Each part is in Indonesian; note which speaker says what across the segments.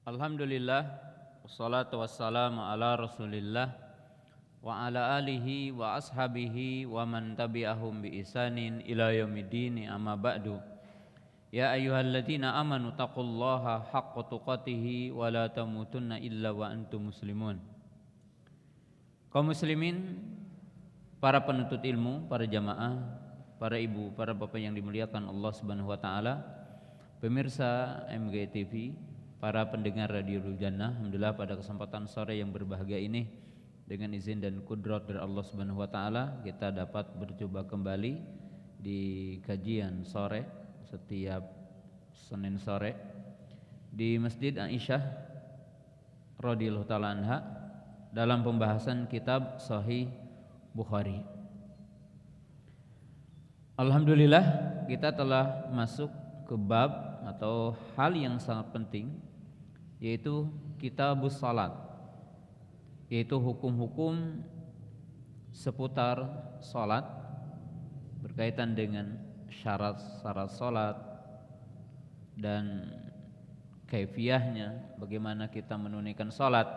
Speaker 1: Alhamdulillah, wassalatu wassalamu ala Rasulillah wa ala alihi wa ashabihi wa man tabi'ahum bi ihsanin ila yaumiddin, amma ba'du. Ya ayyuhalladzina amanu taqullaha haqqa tuqatih wa la tamutunna illa wa antum muslimun. Kaum muslimin, para penuntut ilmu, para jamaah, para ibu, para bapak yang dimuliakan Allah Subhanahu wa taala, pemirsa MG TV, para pendengar Radio Jannah, alhamdulillah pada kesempatan sore yang berbahagia ini dengan izin dan kudrat dari Allah Subhanahu wa taala kita dapat berjumpa kembali di kajian sore setiap Senin sore di Masjid Aisyah radhiyallahu taala anha dalam pembahasan kitab Sahih Bukhari. Alhamdulillah kita telah masuk ke bab atau hal yang sangat penting, yaitu kitabus salat, yaitu hukum-hukum seputar salat berkaitan dengan syarat-syarat salat dan kaifiyahnya, bagaimana kita menunaikan salat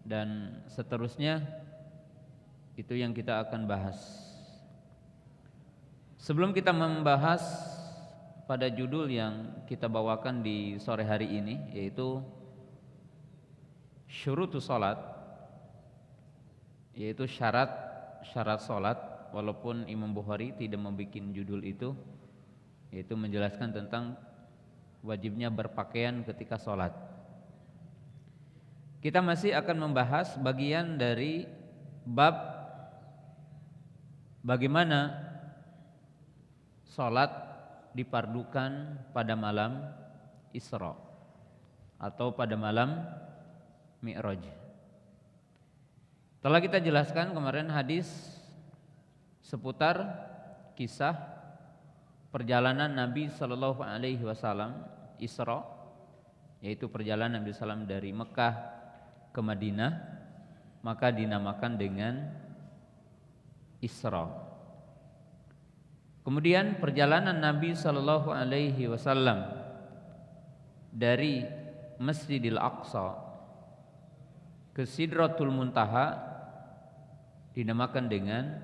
Speaker 1: dan seterusnya. Itu yang kita akan bahas. Sebelum kita membahas pada judul yang kita bawakan di sore hari ini, yaitu syurutus salat, yaitu syarat salat, walaupun Imam Bukhari tidak membuat judul itu, yaitu menjelaskan tentang wajibnya berpakaian ketika salat. Kita masih akan membahas bagian dari bab bagaimana salat dipardukan pada malam Isra atau pada malam Mi'raj. Telah kita jelaskan kemarin hadis seputar kisah perjalanan Nabi Sallallahu Alaihi Wasallam Isra, yaitu perjalanan Nabi Sallam dari Mekah ke Madinah, maka dinamakan dengan Isra. Kemudian perjalanan Nabi Sallallahu Alaihi Wasallam dari Masjidil Aqsa ke Sidratul Muntaha dinamakan dengan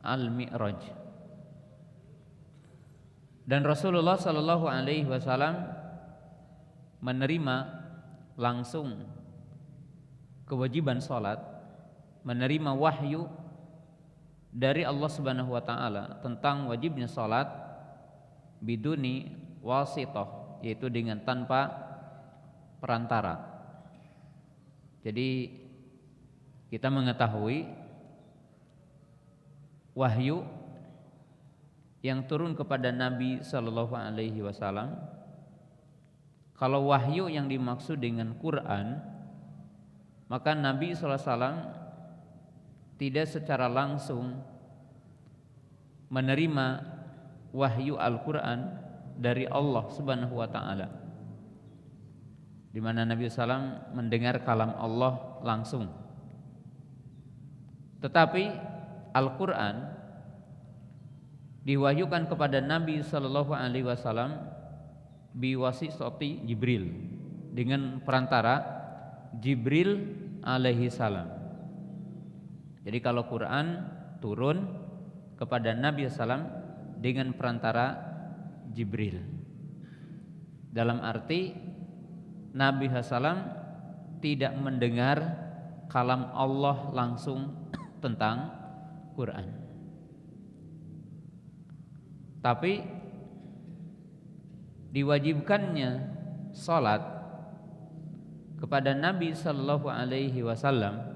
Speaker 1: Al-Mi'raj. Dan Rasulullah Sallallahu Alaihi Wasallam menerima langsung kewajiban salat, menerima wahyu dari Allah Subhanahu wa taala tentang wajibnya salat biduni wasithah, yaitu dengan tanpa perantara. Jadi kita mengetahui wahyu yang turun kepada Nabi sallallahu alaihi wasallam. Kalau wahyu yang dimaksud dengan Quran, maka Nabi sallallahu alaihi wasallam tidak secara langsung menerima wahyu Al-Quran dari Allah Subhanahu wa ta'ala, di mana Nabi SAW mendengar kalam Allah langsung. Tetapi Al-Quran diwahyukan kepada Nabi SAW biwasitati Jibril, dengan perantara Jibril alaihi salam. Jadi kalau Quran turun kepada Nabi SAW dengan perantara Jibril, dalam arti Nabi SAW tidak mendengar kalam Allah langsung tentang Quran. Tapi diwajibkannya salat kepada Nabi Sallallahu Alaihi Wasallam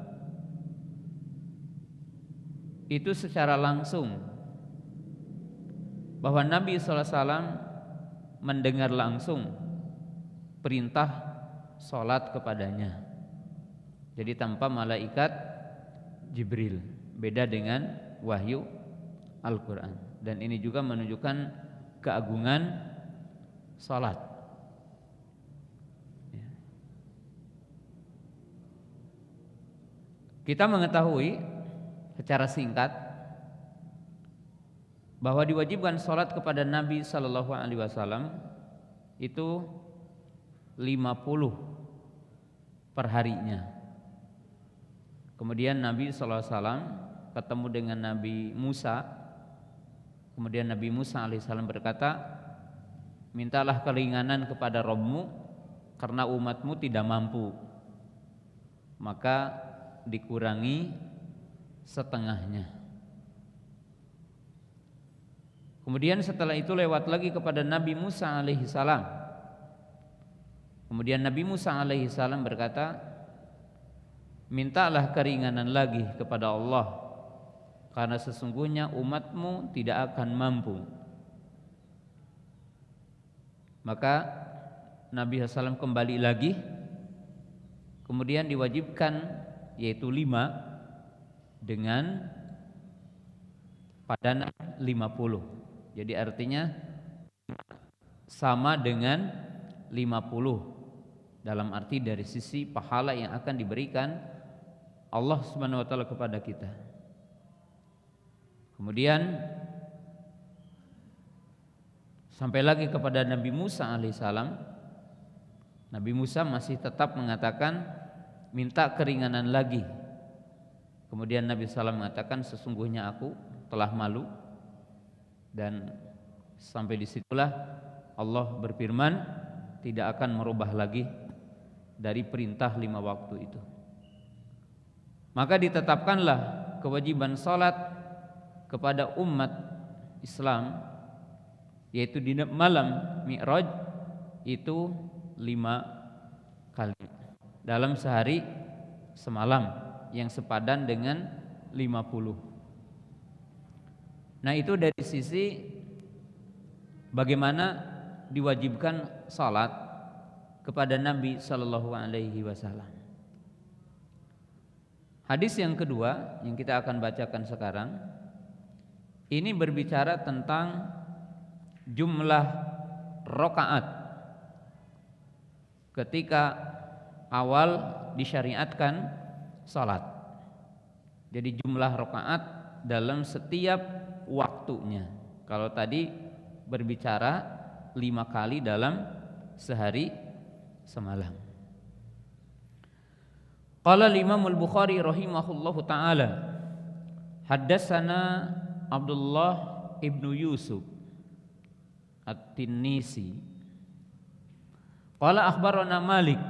Speaker 1: itu secara langsung, bahwa Nabi SAW mendengar langsung perintah salat kepadanya. Jadi tanpa malaikat Jibril, beda dengan wahyu Al-Quran. Dan ini juga menunjukkan keagungan salat. Kita mengetahui secara singkat bahwa diwajibkan salat kepada Nabi Sallallahu Alaihi Wasallam itu perharinya. Kemudian Nabi SAW ketemu dengan Nabi Musa. Kemudian Nabi Musa alaihissalam berkata, mintalah keringanan kepada Rabbmu karena umatmu tidak mampu, maka dikurangi setengahnya. Kemudian setelah itu lewat lagi kepada Nabi Musa alaihissalam. Kemudian Nabi Musa alaihissalam berkata, mintalah keringanan lagi kepada Allah karena sesungguhnya umatmu tidak akan mampu. Maka Nabi SAW kembali lagi, kemudian diwajibkan yaitu 5 dengan padanan 50. Jadi artinya sama dengan 50 dalam arti dari sisi pahala yang akan diberikan Allah Subhanahu wa taala kepada kita. Kemudian sampai lagi kepada Nabi Musa alaihissalam. Nabi Musa masih tetap mengatakan minta keringanan lagi. Kemudian Nabi SAW mengatakan sesungguhnya aku telah malu. Dan sampai disitulah Allah berfirman tidak akan merubah lagi dari perintah 5 waktu itu. Maka ditetapkanlah kewajiban salat kepada umat Islam yaitu di malam Mi'raj itu 5 kali dalam sehari semalam yang sepadan dengan 50. Nah itu dari sisi bagaimana diwajibkan salat kepada Nabi Sallallahu Alaihi Wasallam. Hadis yang kedua yang kita akan bacakan sekarang ini berbicara tentang jumlah rakaat ketika awal disyariatkan salat. Jadi jumlah rakaat dalam setiap waktunya. Kalau tadi berbicara 5 kali dalam sehari semalam. Qala Imam Al-Bukhari rahimahullahu taala, haddatsana Abdullah ibnu Yusuf At-Tinnisi. Qala akhbarana Malik,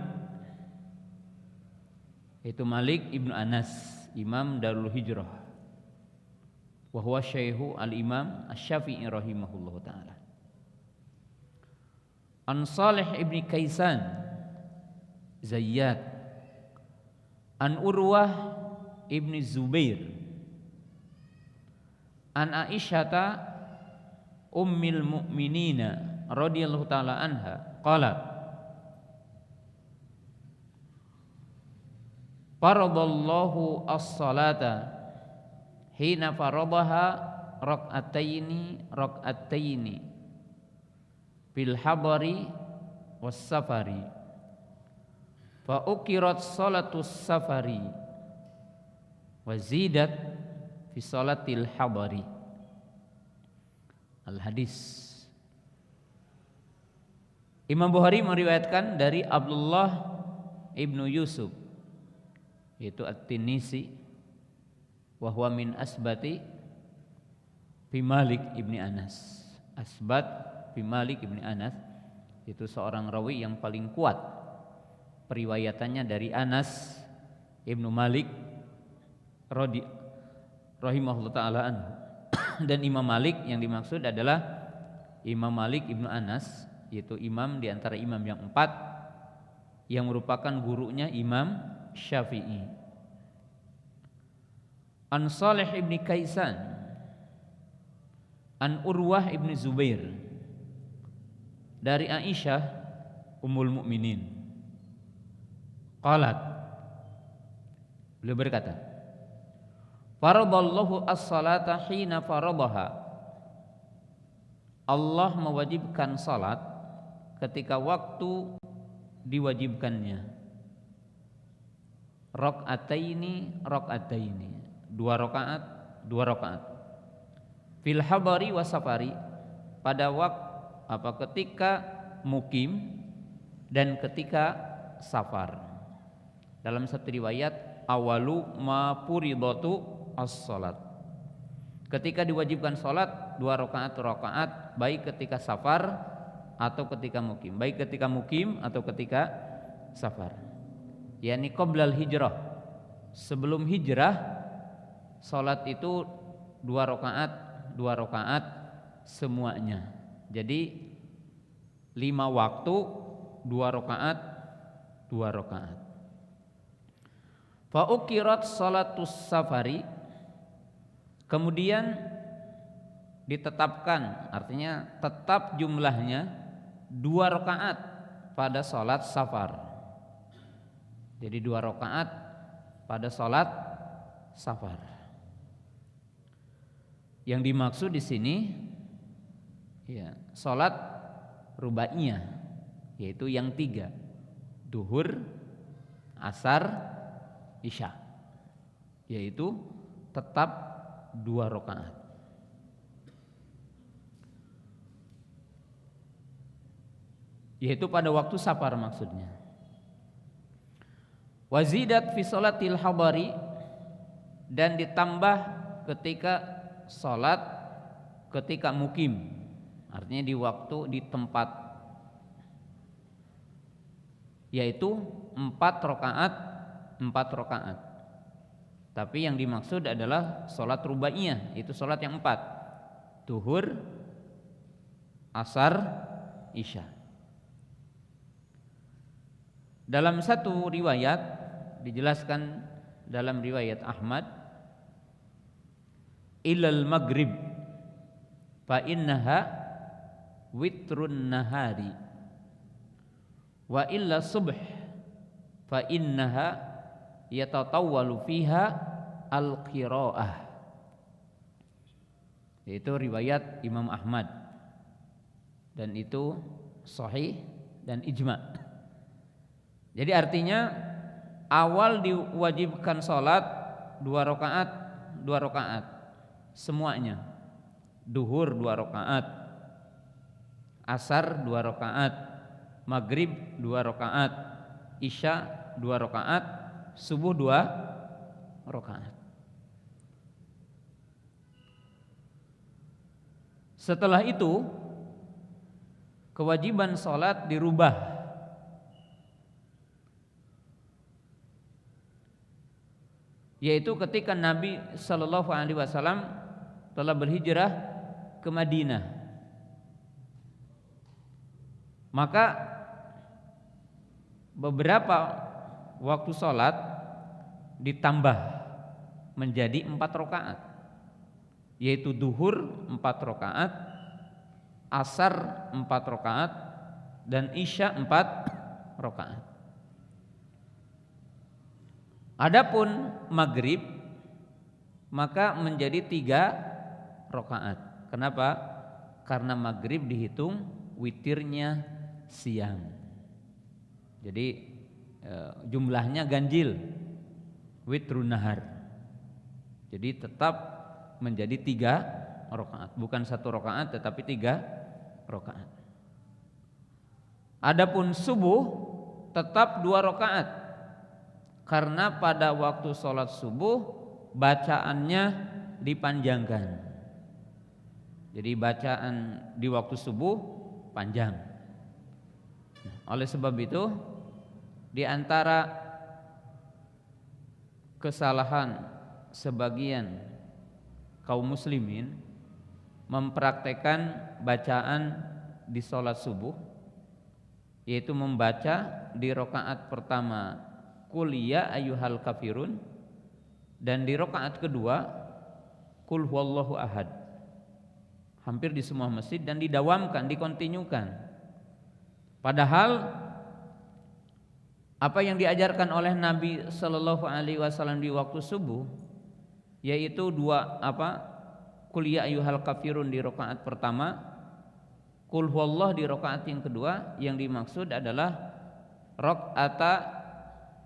Speaker 1: itu Malik ibnu Anas, Imam Darul Hijrah, wa huwa syaihu al-Imam Asy-Syafi'i rahimahullahu taala. An Salih ibni Kaisan Zayyad, an Urwah ibni Zubair, an Aisyata ummil mu'minina radhiyallahu taala anha qalat faradallahu as-salata hina faradaha rak'ataini bil hadari was safari fa ukirat salatus safari wa zidat fi salatil hadari. Al-hadis. Imam Bukhari meriwayatkan dari Abdullah ibnu Yusuf yaitu At-Tinnisi, wa huwa min asbati fi Malik ibni Anas. Asbat fi Malik ibni Anas itu seorang rawi yang paling kuat periwayatannya dari Anas ibnu Malik rahimahullah ta'ala anhu. Dan Imam Malik yang dimaksud adalah Imam Malik ibnu Anas, yaitu imam di antara imam yang 4 yang merupakan gurunya Imam Syafi'i. An Salih ibni Kaisan, an Urwah ibni Zubair, dari Aisyah Ummul Mukminin. Qalat, beliau berkata, faradallahu as-salata hina faradaha. Allah mewajibkan salat ketika waktu diwajibkannya. Rak'ataini, 2 rakaat, 2 rakaat. Fil hadari wa safari, pada waktu ketika mukim dan ketika safar. Dalam satu riwayat awalu ma furidatu as-salat. Ketika diwajibkan salat 2 rakaat baik ketika safar atau ketika mukim. Baik ketika mukim atau ketika safar. Yani qoblal hijrah. Sebelum hijrah salat itu 2 rakaat semuanya. Jadi 5 waktu 2 rakaat. Fa uqirat salatus safari, kemudian ditetapkan, artinya tetap jumlahnya 2 rakaat pada salat safar. Jadi 2 rakaat pada salat safar. Yang dimaksud di sini ya, salat rubaiyah, yaitu yang 3, duhur, asar, isya, yaitu tetap 2 rakaat. Yaitu pada waktu safar maksudnya. Wazidat fi sholatil hadari, dan ditambah ketika salat ketika mukim, artinya di waktu di tempat, yaitu 4 rakaat. Tapi yang dimaksud adalah salat rubaiyah, itu salat yang 4, duhur, asar, isya. Dalam satu riwayat dijelaskan, dalam riwayat Ahmad, ilal maghrib fa innaha witrun nahari wa illa subh fa innaha yatatawwalu fiha al-qiraah. Itu riwayat Imam Ahmad dan itu sahih dan ijma'. Jadi artinya awal diwajibkan salat 2 rakaat semuanya. Duhur 2 rakaat, asar 2 rakaat, maghrib 2 rakaat, isya 2 rakaat, subuh 2 rakaat. Setelah itu kewajiban salat dirubah, yaitu ketika Nabi Shallallahu Alaihi Wasallam telah berhijrah ke Madinah, maka beberapa waktu sholat ditambah menjadi 4 rakaat, yaitu duhur 4 rakaat, asar 4 rakaat, dan isya 4 rakaat. Adapun maghrib maka menjadi 3 rakaat. Kenapa? Karena maghrib dihitung witirnya siang. Jadi jumlahnya ganjil, witrun nahar. Jadi tetap menjadi 3 rakaat, bukan 1 rakaat tetapi 3 rakaat. Adapun subuh tetap 2 rakaat. Karena pada waktu sholat subuh bacaannya dipanjangkan. Jadi bacaan di waktu subuh panjang. Oleh sebab itu, di antara kesalahan sebagian kaum muslimin mempraktekkan bacaan di sholat subuh, yaitu membaca di rakaat pertama Qul ya ayyuhal kafirun, dan di rakaat kedua Qul huwallahu ahad. Hampir di semua masjid, dan didawamkan, dikontinyukan. Padahal apa yang diajarkan oleh Nabi Sallallahu Alaihi Wasallam di waktu subuh, yaitu 2 Qul ya ayyuhal kafirun di rakaat pertama, Qul huwallahu di rakaat yang kedua. Yang dimaksud adalah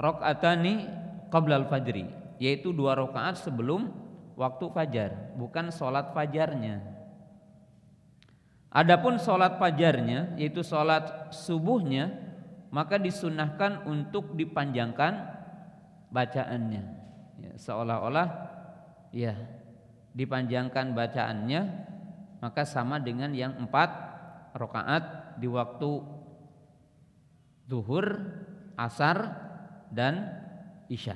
Speaker 1: rakaatani qablal fajri, yaitu 2 rakaat sebelum waktu fajar, bukan sholat fajarnya. Adapun sholat fajarnya, yaitu sholat subuhnya, maka disunahkan untuk dipanjangkan bacaannya. Ya, seolah-olah ya dipanjangkan bacaannya, maka sama dengan yang 4 rakaat di waktu zuhur, asar, dan isya.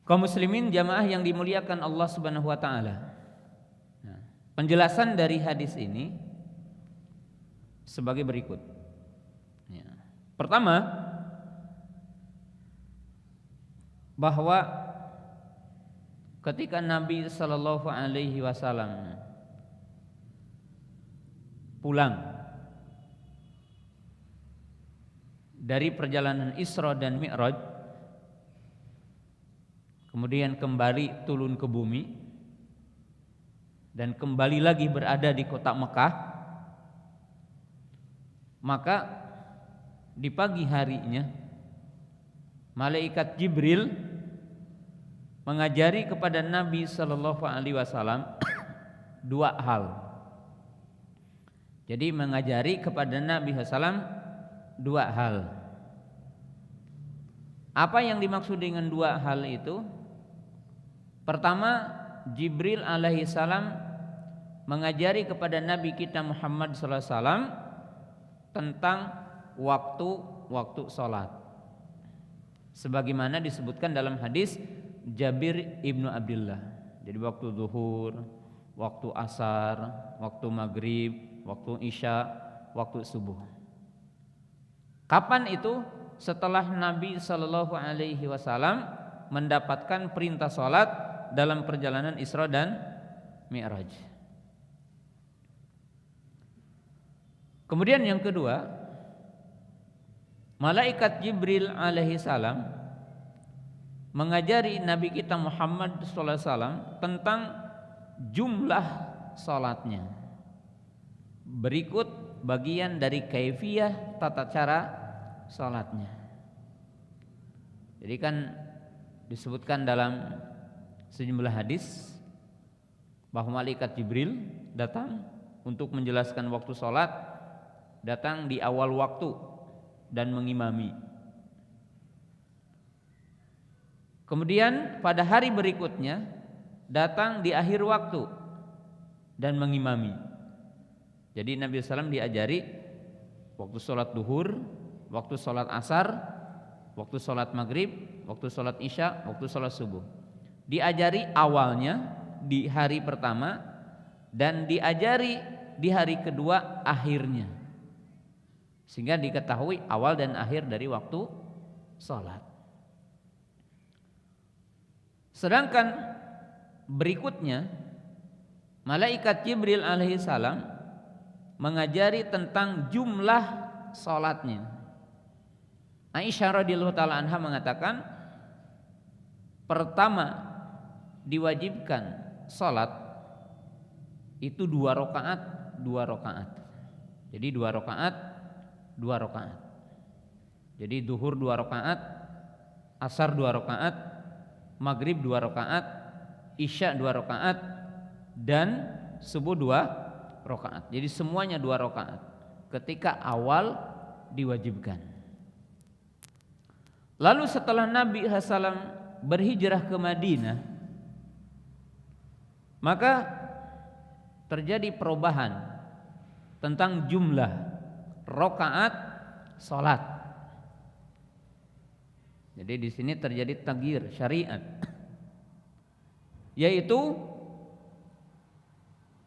Speaker 1: Kaum muslimin jamaah yang dimuliakan Allah Subhanahu wa taala. Penjelasan dari hadis ini sebagai berikut. Ya. Pertama, bahwa ketika Nabi Sallallahu Alaihi Wasallam pulang dari perjalanan Isra dan Mi'raj, kemudian kembali turun ke bumi dan kembali lagi berada di kota Mekah, maka di pagi harinya malaikat Jibril mengajari kepada Nabi Sallallahu Alaihi Wasallam 2 hal. Jadi mengajari kepada Nabi SAW 2 hal. Apa yang dimaksud dengan 2 hal itu? Pertama, Jibril alaihi salam mengajari kepada Nabi kita Muhammad sallallahu alaihi wasallam tentang waktu salat. Sebagaimana disebutkan dalam hadis Jabir ibnu Abdullah. Jadi waktu zuhur, waktu asar, waktu maghrib, waktu isya, waktu subuh. Kapan itu? Setelah Nabi sallallahu alaihi wasallam mendapatkan perintah salat dalam perjalanan Isra dan Mi'raj. Kemudian yang kedua, malaikat Jibril alaihi salam mengajari Nabi kita Muhammad sallallahu alaihi wasallam tentang jumlah salatnya. Berikut bagian dari kaifiyah tata cara salatnya. Jadi kan disebutkan dalam sejumlah hadis bahwa malaikat Jibril datang untuk menjelaskan waktu salat, datang di awal waktu dan mengimami. Kemudian pada hari berikutnya datang di akhir waktu dan mengimami. Jadi Nabi SAW diajari waktu sholat duhur, waktu sholat asar, waktu sholat maghrib, waktu sholat isya, waktu sholat subuh. Diajari awalnya di hari pertama dan diajari di hari kedua akhirnya, sehingga diketahui awal dan akhir dari waktu sholat. Sedangkan berikutnya malaikat Jibril alaihi salam mengajari tentang jumlah sholatnya. Aisyah radhiyallahu taala anha mengatakan, pertama diwajibkan sholat itu 2 rakaat, 2 rakaat. Jadi 2 rakaat, 2 rakaat. Jadi duhur 2 rakaat, asar 2 rakaat, maghrib 2 rakaat, isya 2 rakaat, dan subuh 2 rakaat. Jadi semuanya 2 rakaat. Ketika awal diwajibkan. Lalu setelah Nabi SAW berhijrah ke Madinah, maka terjadi perubahan tentang jumlah rakaat salat. Jadi di sini terjadi taghyir syariat, yaitu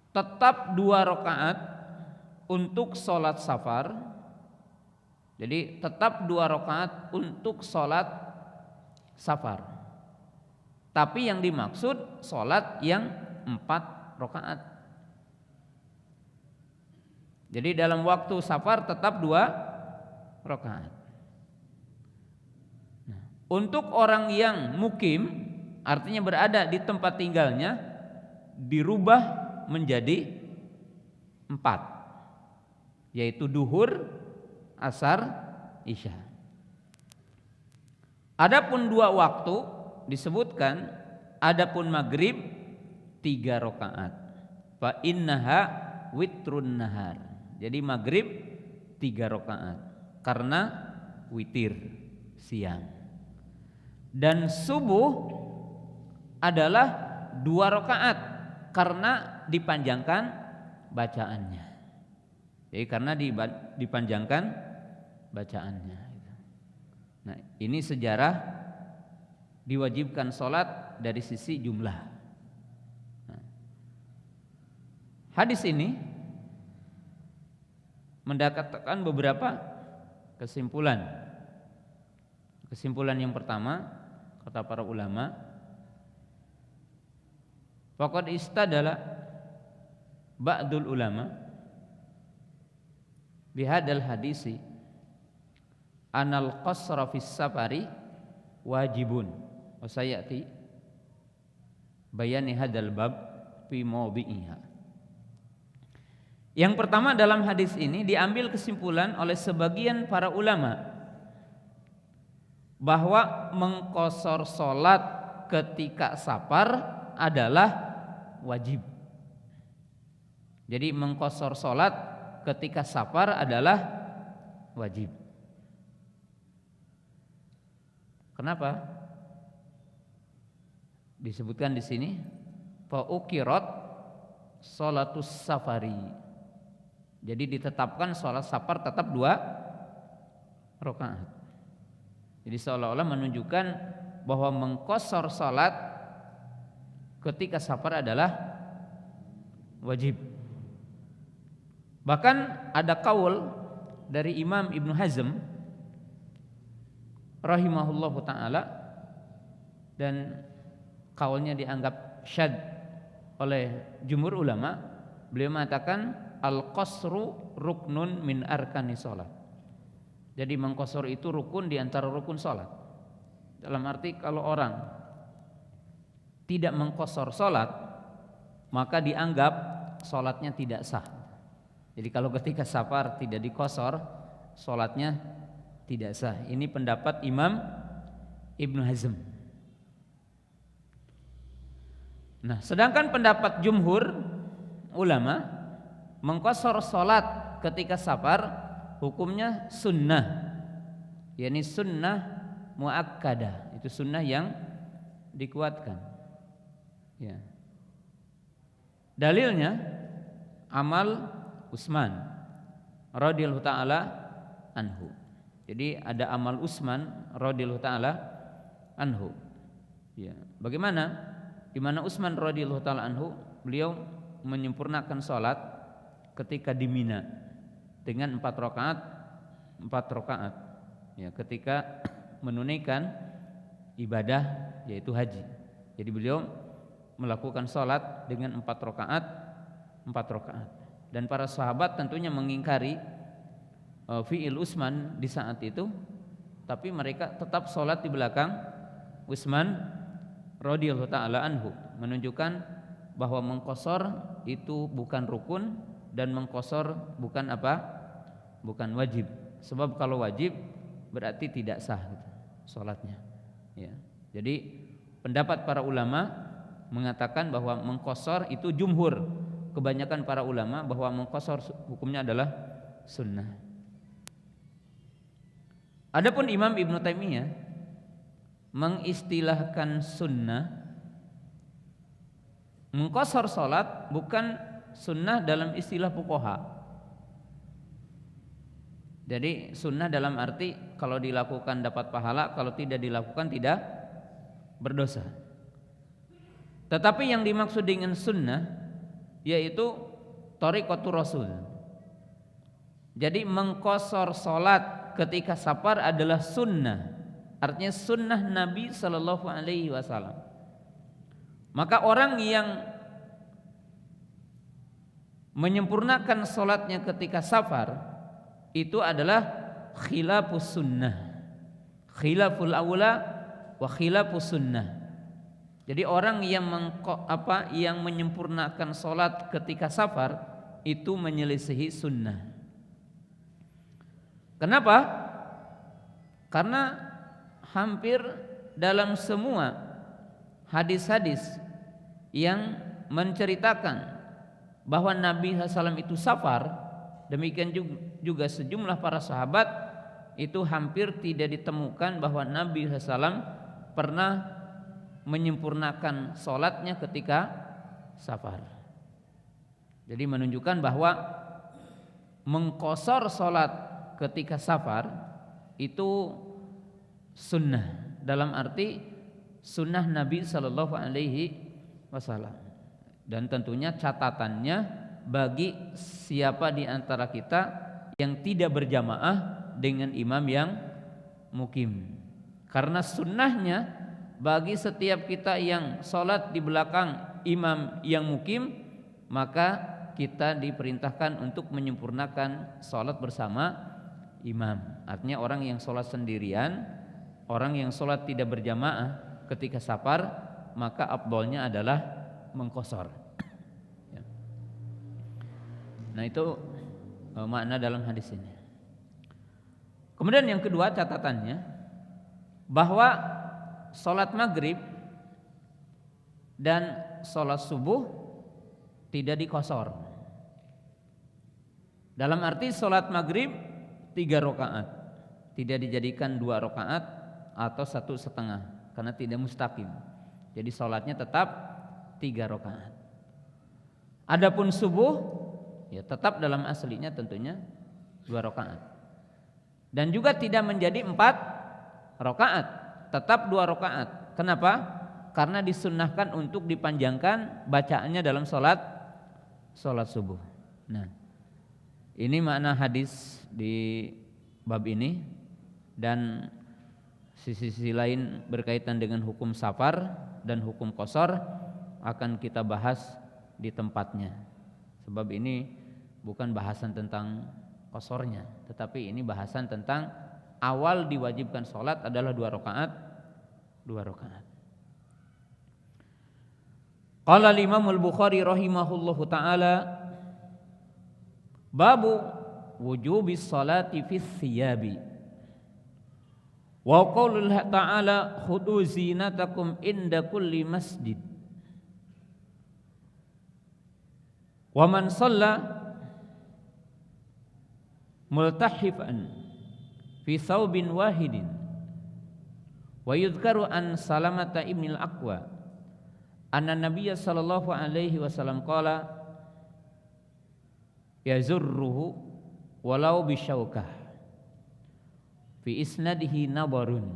Speaker 1: tetap 2 rakaat untuk salat safar. Jadi tetap 2 rakaat untuk salat safar. Tapi yang dimaksud salat yang 4 rakaat. Jadi dalam waktu safar tetap 2 rakaat. Nah, untuk orang yang mukim, artinya berada di tempat tinggalnya, dirubah menjadi 4, yaitu duhur, asar, isya. Adapun 2 waktu disebutkan, adapun maghrib 3 rakaat. Fa innaha witrun nahar. Jadi maghrib 3 rakaat karena witir siang. Dan subuh adalah 2 rakaat karena dipanjangkan bacaannya. Jadi karena dipanjangkan bacaannya. Nah, ini sejarah diwajibkan sholat dari sisi jumlah. Nah, hadis ini mendapatkan beberapa kesimpulan. Kesimpulan yang pertama, kata para ulama, faqad istadala ba'dul ulama bihadal hadisi anal qasra fis safari wajibun wa sayati bayani hadal bab fi mawdi'iha. Yang pertama, dalam hadis ini diambil kesimpulan oleh sebagian para ulama bahwa mengqasar salat ketika safar adalah wajib. Jadi mengqasar salat ketika safar adalah wajib. Kenapa? Disebutkan di sini fa uqirat sholatus safari. Jadi ditetapkan sholat safar tetap 2 rakaat. Jadi seolah-olah menunjukkan bahwa mengqasar salat ketika safar adalah wajib. Bahkan ada kaul dari Imam Ibnu Hazm rahimahullahu ta'ala, dan kaulnya dianggap syadz oleh jumhur ulama. Beliau mengatakan al-qasru ruknun min arkani sholat. Jadi mengqasar itu rukun di antara rukun sholat. Dalam arti kalau orang tidak mengqasar sholat, maka dianggap sholatnya tidak sah. Jadi kalau ketika safar tidak diqasar, sholatnya tidak sah. Ini pendapat Imam Ibnu Hazm. Nah, sedangkan pendapat jumhur ulama, mengqasar sholat ketika safar hukumnya sunnah, yakni sunnah muakkadah. Itu sunnah yang dikuatkan. Ya. Dalilnya amal Utsman radhiyallahu taala anhu. Jadi ada amal Utsman radhiyallahu taala anhu. Ya. Bagaimana? Di mana Utsman radhiyallahu taala anhu, beliau menyempurnakan salat ketika di Mina dengan 4 rakaat. Ya, ketika menunaikan ibadah yaitu haji. Jadi beliau melakukan salat dengan 4 rakaat. Dan para sahabat tentunya mengingkari fi'il Utsman di saat itu, tapi mereka tetap salat di belakang Utsman radhiyallahu taala anhu, menunjukkan bahwa mengqasar itu bukan rukun dan mengqasar bukan apa? Bukan wajib. Sebab kalau wajib berarti tidak sah gitu, salatnya. Ya. Jadi pendapat para ulama mengatakan bahwa mengqasar itu jumhur, kebanyakan para ulama, bahwa mengqasar hukumnya adalah sunnah. Adapun Imam Ibnu Taimiyah mengistilahkan sunnah, mengqasar salat bukan sunnah dalam istilah fuqaha. Jadi sunnah dalam arti kalau dilakukan dapat pahala, kalau tidak dilakukan tidak berdosa. Tetapi yang dimaksud dengan sunnah yaitu thariqatur Rasul. Jadi mengqasar salat ketika safar adalah sunnah. Artinya sunnah Nabi sallallahu alaihi wasallam. Maka orang yang menyempurnakan salatnya ketika safar itu adalah khilafus sunnah, khilaful aula wa khilafus sunnah. Jadi orang yang yang menyempurnakan salat ketika safar itu menyelisihi sunnah. Kenapa? Karena hampir dalam semua hadis-hadis yang menceritakan bahwa Nabi SAW itu safar demikian juga sejumlah para sahabat itu hampir tidak ditemukan bahwa Nabi SAW pernah menyempurnakan sholatnya ketika safar. Jadi menunjukkan bahwa mengqashar sholat ketika safar itu sunnah, dalam arti sunnah Nabi Sallallahu Alaihi Wasallam. Dan tentunya catatannya bagi siapa di antara kita yang tidak berjamaah dengan imam yang mukim. Karena sunnahnya bagi setiap kita yang sholat di belakang imam yang mukim, maka kita diperintahkan untuk menyempurnakan sholat bersama imam. Artinya orang yang sholat sendirian, orang yang sholat tidak berjamaah ketika safar, maka afdolnya adalah mengqashar. Nah itu makna dalam hadis ini. Kemudian yang kedua catatannya, bahwa sholat maghrib dan sholat subuh tidak diqashar. Dalam arti sholat maghrib 3 rakaat, tidak dijadikan 2 rakaat atau 1,5, karena tidak mustaqim. Jadi sholatnya tetap 3 rakaat. Adapun subuh ya tetap dalam aslinya tentunya 2 rakaat. Dan juga tidak menjadi 4 rakaat, tetap 2 rakaat. Kenapa? Karena disunnahkan untuk dipanjangkan bacaannya dalam sholat subuh. Nah, ini makna hadis di bab ini, dan sisi-sisi lain berkaitan dengan hukum safar dan hukum qashar akan kita bahas di tempatnya. Sebab ini bukan bahasan tentang qasharnya, tetapi ini bahasan tentang awal diwajibkan sholat adalah 2 rakaat. Qala al-Imam al-Bukhari rahimahullahu ta'ala, babu wujubis salati fis thiyabi wa qaulul ta'ala khudu zinatakum inda kulli masjid wa man shalla multahifan fi thawbin wahidin. Wa yudhkaru an Salamata ibnil Aqwa anna Nabiyya sallallahu alaihi wasallam qala yazurruhu walau bisyaukah fi isnadihi nabarun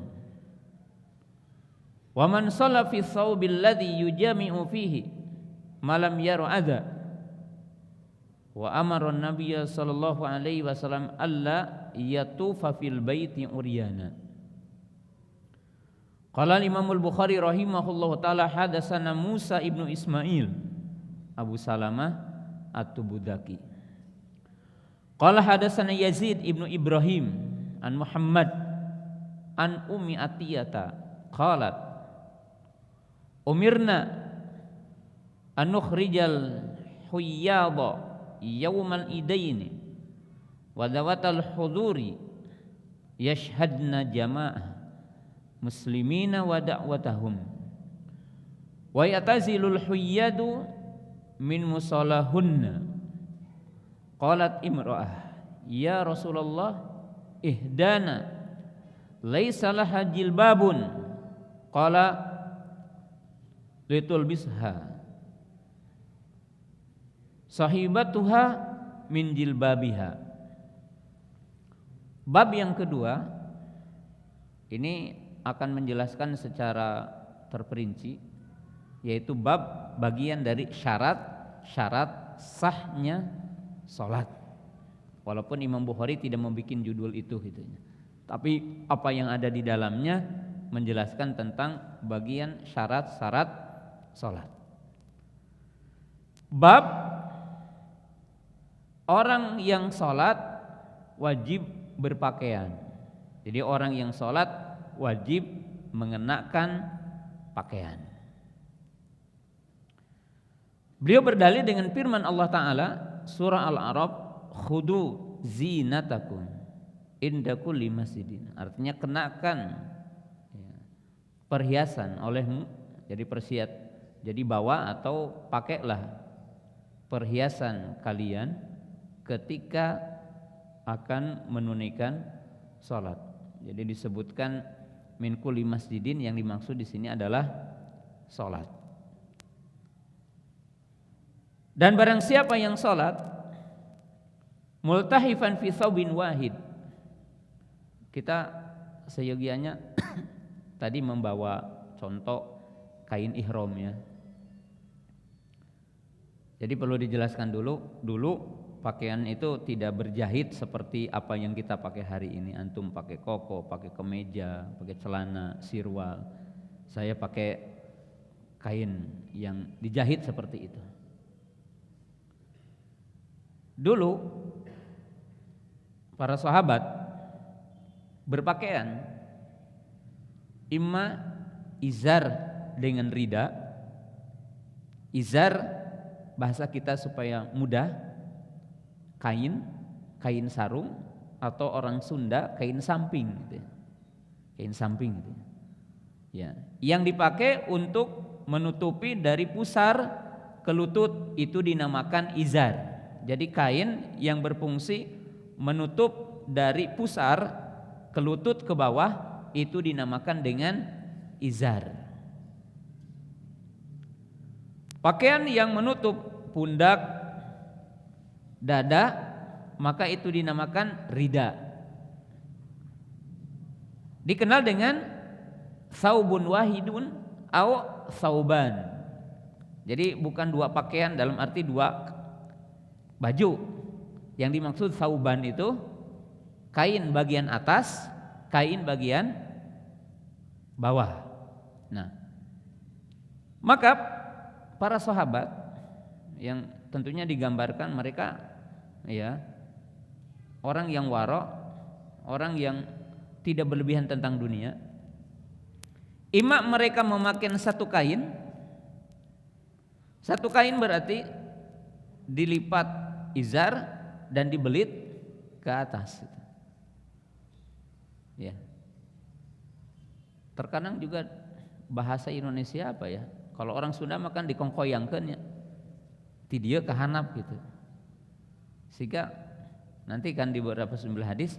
Speaker 1: wa man shalla fi thawbil ladzi yujami'u fihi malam yara adha wa amara an-nabiyya sallallahu alaihi wasallam alla yatufa fil baiti uryana. Qala Imam al-Bukhari rahimahullahu taala hadatsana Musa ibnu Ismail Abu Salamah At-Tubudaki. Qala hadatsana Yazid ibnu Ibrahim an Muhammad an Ummi Atiyata qalat umirna an nukhrijal huyyada yawmal idaini wa dawatal huduri yashhadna jamaah muslimina wa da'watahum wa yatazilul huyyadu min musallahunna. Qalat imra'ah ya Rasulullah ihdana laisa laha jilbabun. Qala litulbisha sahibatuha min jilbabiha. Bab yang kedua ini akan menjelaskan secara terperinci, yaitu bab bagian dari syarat sahnya sholat. Walaupun Imam Bukhari tidak membuat judul itu gitu. Tapi apa yang ada di dalamnya menjelaskan tentang bagian syarat-syarat sholat. Bab orang yang sholat wajib berpakaian. Jadi orang yang sholat wajib mengenakan pakaian. Beliau berdalil dengan firman Allah Ta'ala surah Al-A'raf, khudu zinatakum inda kulli masjidin. Artinya kenakan perhiasan olehmu, jadi bawa atau pakailah perhiasan kalian ketika akan menunaikan salat. Jadi disebutkan min kulli masjidin, yang dimaksud di sini adalah salat. Dan barang siapa yang salat multahifan fi thawbin wahid, kita seyogianya tadi membawa contoh kain ihram ya. Jadi perlu dijelaskan dulu pakaian itu tidak berjahit seperti apa yang kita pakai hari ini. Antum pakai koko, pakai kemeja, pakai celana, sirwal. Saya pakai kain yang dijahit seperti itu. Dulu para sahabat berpakaian imma izar dengan rida. Izar bahasa kita supaya mudah, kain sarung, atau orang Sunda kain samping gitu ya. Kain samping gitu ya. Yang dipakai untuk menutupi dari pusar ke lutut itu dinamakan izar. Jadi kain yang berfungsi menutup dari pusar ke lutut ke bawah itu dinamakan dengan izar. Pakaian yang menutup pundak, dada, maka itu dinamakan rida. Dikenal dengan saubun wahidun atau sauban. Jadi bukan dua pakaian dalam arti dua baju. Yang dimaksud sauban itu kain bagian atas, kain bagian bawah. Nah, maka para sahabat yang tentunya digambarkan mereka ya orang yang waro, orang yang tidak berlebihan tentang dunia. Imma mereka memakai satu kain berarti dilipat izar dan dibelit ke atas. Ya. Terkadang juga bahasa Indonesia apa ya? Kalau orang Sunda makan dikongkoyangkeun ya. Ti dieu ka hanap gitu. Sehingga nanti kan di beberapa sumber hadis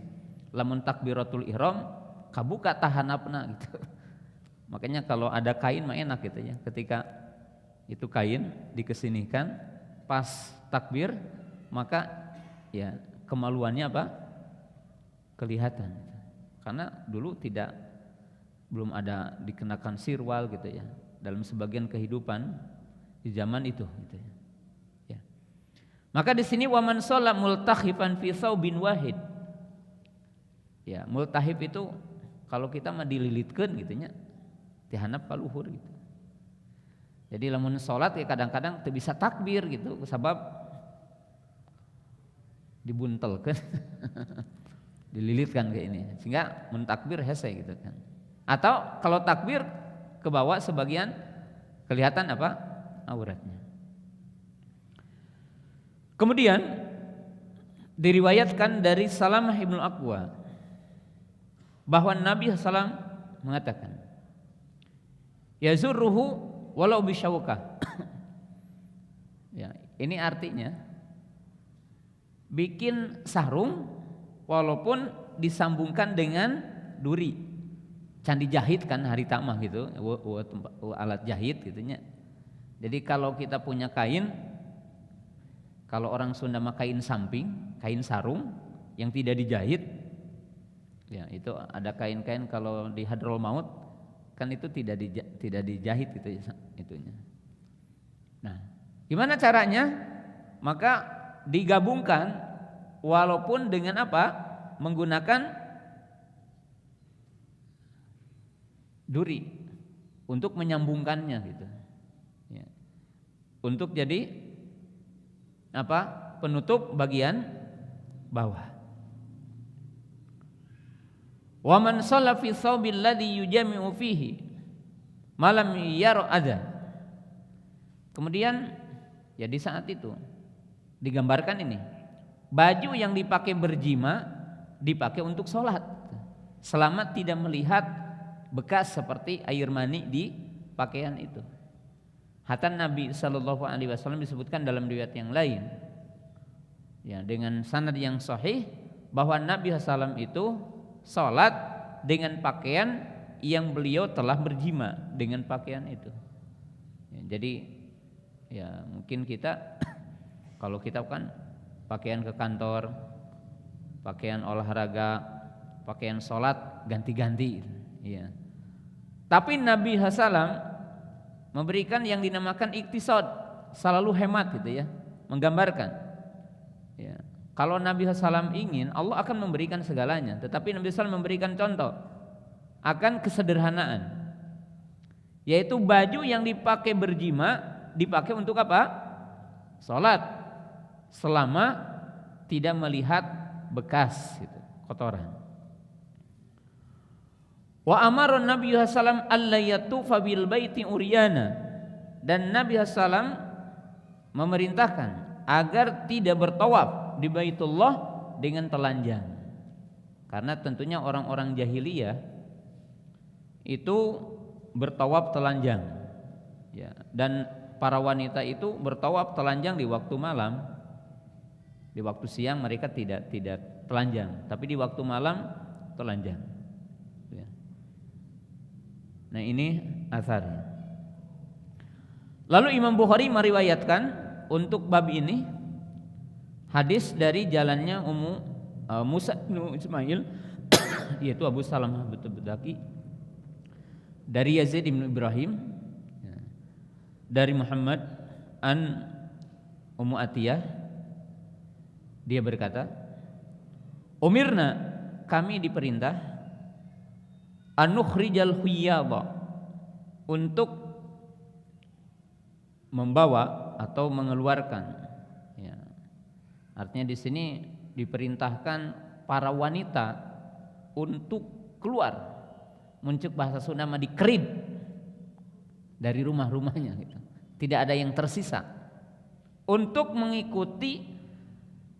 Speaker 1: lamun takbiratul ihram kabuka tahanapna gitu. Makanya kalau ada kain mah enak gitu ya. Ketika itu kain dikesinikan pas takbir maka ya kemaluannya apa? Kelihatan. Karena dulu belum ada dikenakan sirwal gitu ya. Dalam sebagian kehidupan di zaman itu gitu ya. Ya. Maka di sini waman sholat multahifan fi thawbin wahid. Ya, multahif itu kalau kita mah dililitkeun gitu nya. Dihanap ka luhur gitu. Jadi lamun sholat ya kadang-kadang teu bisa takbir gitu sebab dibuntelkeun. Dililitkan kayak ini sehingga mun takbir hese gitu kan. Atau kalau takbir ke bawah sebagian kelihatan apa? Auratnya. Kemudian diriwayatkan dari Salamah ibnu Aqwa bahwa Nabi SAW mengatakan yazurruhu walau bisyawkah. Ya, ini artinya bikin sarung walaupun disambungkan dengan duri. Can dijahit kan hari tamah gitu, alat jahit gitunya. Jadi kalau kita punya kain, kalau orang Sunda mah kain samping, kain sarung yang tidak dijahit, ya itu ada kain-kain kalau di hadrol maut kan itu tidak dijahit gitu itunya. Nah, gimana caranya? Maka digabungkan walaupun dengan apa? Menggunakan duri untuk menyambungkannya gitu ya. Untuk jadi apa? Penutup bagian bawah. Wa man shalla fi thawbil ladzi yujami'u fihi malam yara adza. Kemudian ya di saat itu digambarkan ini baju yang dipakai berjima dipakai untuk sholat selama tidak melihat bekas seperti air mani di pakaian itu. Hatta Nabi SAW disebutkan dalam riwayat yang lain ya, dengan sanad yang sahih bahwa Nabi SAW itu sholat dengan pakaian yang beliau telah berjima dengan pakaian itu. Ya, jadi ya mungkin kita kalau kita kan pakaian ke kantor, pakaian olahraga, pakaian sholat ganti-ganti, ya. Tapi Nabi SAW memberikan yang dinamakan iktisad, selalu hemat gitu ya, menggambarkan. Ya. Kalau Nabi SAW ingin, Allah akan memberikan segalanya. Tetapi Nabi SAW memberikan contoh akan kesederhanaan, yaitu baju yang dipakai berjima dipakai untuk apa? Sholat, selama tidak melihat bekas gitu, kotoran. Wa amara Nabi sallallahu alla yatufa bil baiti uryana, dan Nabi sallallahu memerintahkan agar tidak bertawaf di Baitullah dengan telanjang. Karena tentunya orang-orang jahiliyah itu bertawaf telanjang. Ya, dan para wanita itu bertawaf telanjang di waktu malam. Di waktu siang mereka tidak telanjang, tapi di waktu malam telanjang. Ya. Nah, ini asarnya. Lalu Imam Bukhari meriwayatkan untuk bab ini hadis dari jalannya Ummu Musa bin Ismail yaitu Abu Salamah Bedaki, dari Yazid bin Ibrahim, dari Muhammad an Ummu Atiyah, dia berkata, umirna, kami diperintah anukhrijal huyyadha, untuk membawa atau mengeluarkan, ya. Artinya di sini diperintahkan para wanita untuk keluar, muncul bahasa Sunda mah dikerib dari rumah-rumahnya gitu. Tidak ada yang tersisa untuk mengikuti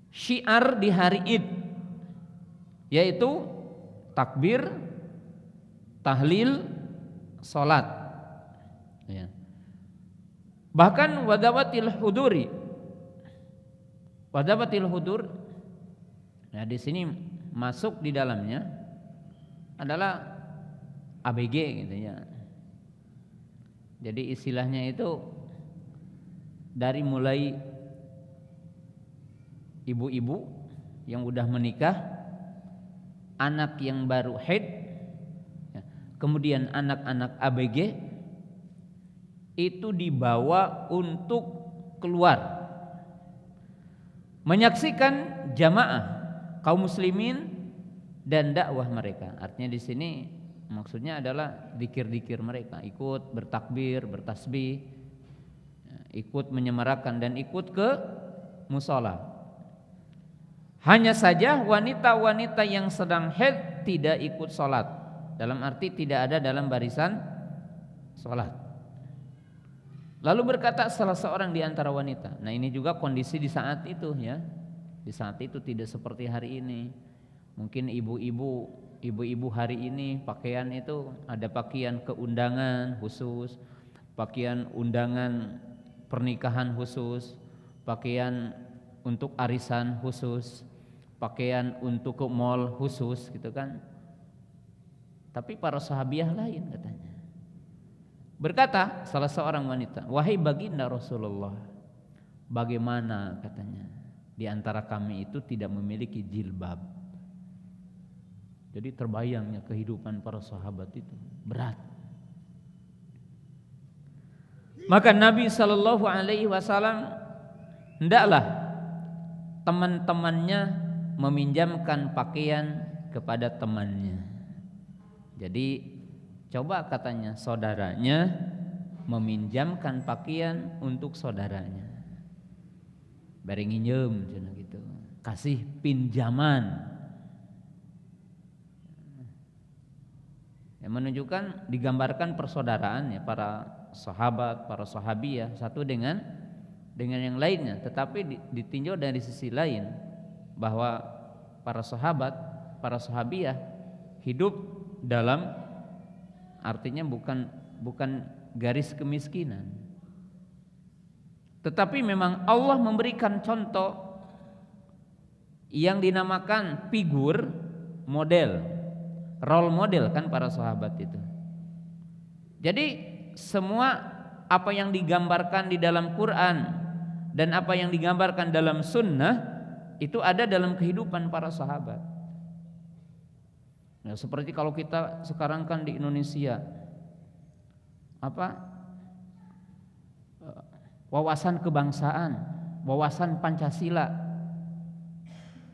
Speaker 1: syiar di hari Id, yaitu takbir, tahlil, salat, ya. Bahkan wadawatil hudur. Nah, di sini masuk di dalamnya adalah ABG gitu ya. Jadi istilahnya itu dari mulai ibu-ibu yang udah menikah, anak yang baru haid, ya, kemudian anak-anak ABG itu dibawa untuk keluar menyaksikan jamaah kaum muslimin dan dakwah mereka. Artinya di sini maksudnya adalah zikir-zikir mereka, ikut bertakbir, bertasbih, ikut menyemarakan dan ikut ke mushola. Hanya saja wanita-wanita yang sedang haid tidak ikut sholat, dalam arti tidak ada dalam barisan sholat. Lalu berkata salah seorang di antara wanita, nah ini juga kondisi di saat itu ya, di saat itu tidak seperti hari ini. Mungkin ibu-ibu hari ini pakaian itu ada pakaian keundangan khusus, pakaian undangan pernikahan khusus, pakaian untuk arisan khusus, pakaian untuk ke mall khusus gitu kan. Tapi para sahabiah lain katanya. Berkata salah seorang wanita, wahai baginda Rasulullah, bagaimana katanya di antara kami itu tidak memiliki jilbab. Jadi terbayangnya kehidupan para sahabat itu berat. Maka Nabi SAW hendaklah teman-temannya meminjamkan pakaian kepada temannya. Jadi coba katanya saudaranya meminjamkan pakaian untuk saudaranya. Bareng nginjem cenah gitu. Kasih pinjaman. Yang menunjukkan digambarkan persaudaraan ya para sahabat, para sahabiyah satu dengan yang lainnya, tetapi ditinjau dari sisi lain bahwa para sahabat, para sahabiyah hidup dalam artinya bukan garis kemiskinan, tetapi memang Allah memberikan contoh yang dinamakan figur model, role model kan para sahabat itu. Jadi semua apa yang digambarkan di dalam Quran dan apa yang digambarkan dalam sunnah itu ada dalam kehidupan para sahabat. Nah, seperti kalau kita sekarang kan di Indonesia wawasan kebangsaan, wawasan Pancasila.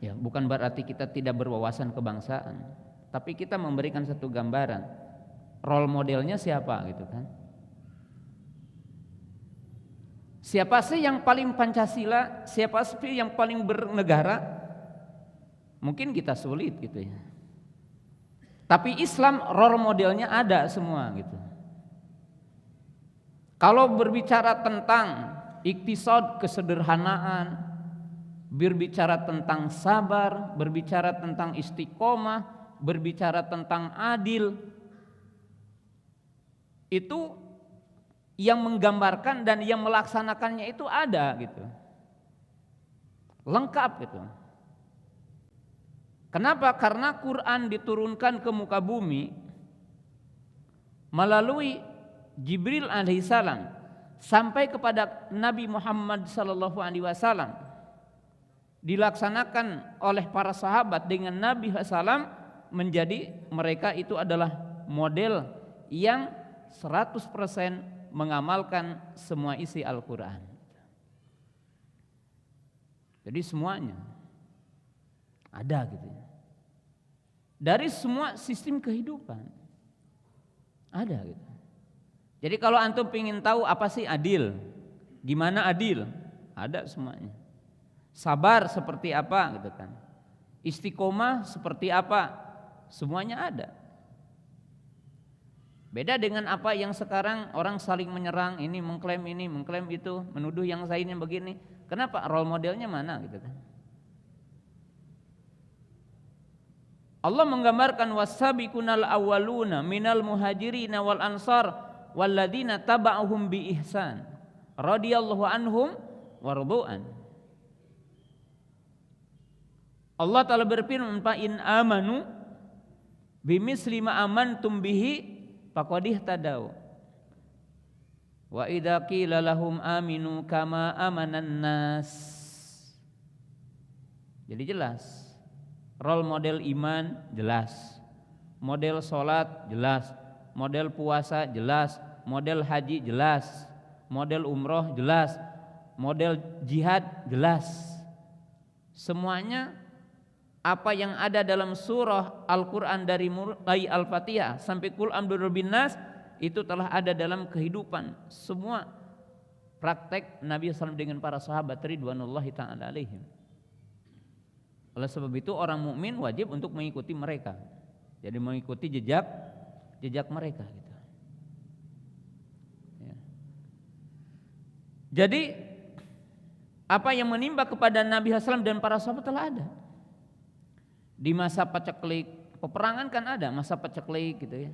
Speaker 1: Ya, bukan berarti kita tidak berwawasan kebangsaan, tapi kita memberikan satu gambaran. Role modelnya siapa gitu kan? Siapa sih yang paling Pancasila? Siapa sih yang paling bernegara? Mungkin kita sulit gitu ya. Tapi Islam role modelnya ada semua gitu. Kalau berbicara tentang iktisad, kesederhanaan, berbicara tentang sabar, berbicara tentang istiqomah, berbicara tentang adil, itu yang menggambarkan dan yang melaksanakannya itu ada gitu, lengkap gitu. Kenapa? Karena Quran diturunkan ke muka bumi melalui Jibril alaihissalam sampai kepada Nabi Muhammad sallallahu alaihi wasallam, dilaksanakan oleh para sahabat dengan Nabi SAW, menjadi mereka itu adalah model yang 100% mengamalkan semua isi Al-Quran. Jadi semuanya ada gitu ya. Dari semua sistem kehidupan ada gitu. Jadi kalau antum ingin tahu apa sih adil, gimana adil, ada semuanya. Sabar seperti apa gitu kan, istiqomah seperti apa, semuanya ada. Beda dengan apa yang sekarang orang saling menyerang, ini mengklaim itu, menuduh yang lainnya begini. Kenapa? Role modelnya mana gitu kan? Allah menggambarkan wasabiqunal awwaluna minal muhajirin wal ansar walladzina taba'uhum bi ihsan radhiyallahu anhum wardu'an. Allah Ta'ala berfirman, fa in amanu bimisli ma amantum bihi faqad ihtadaw wa idza qila lahum aminu kama amanan nas. Jadi jelas role model iman jelas, model sholat jelas, model puasa jelas, model haji jelas, model umroh jelas, model jihad jelas. Semuanya apa yang ada dalam surah Al-Quran dari mulai Al-Fatihah sampai Qul a'udzu birabbin nas itu telah ada dalam kehidupan semua praktek Nabi SAW dengan para sahabat ridwanullahi ta'ala alaihim. Oleh sebab itu orang mukmin wajib untuk mengikuti mereka. Jadi mengikuti jejak mereka gitu. Ya. Jadi apa yang menimpa kepada Nabi SAW dan para sahabat telah ada. Di masa paceklik, peperangan kan ada masa paceklik gitu ya.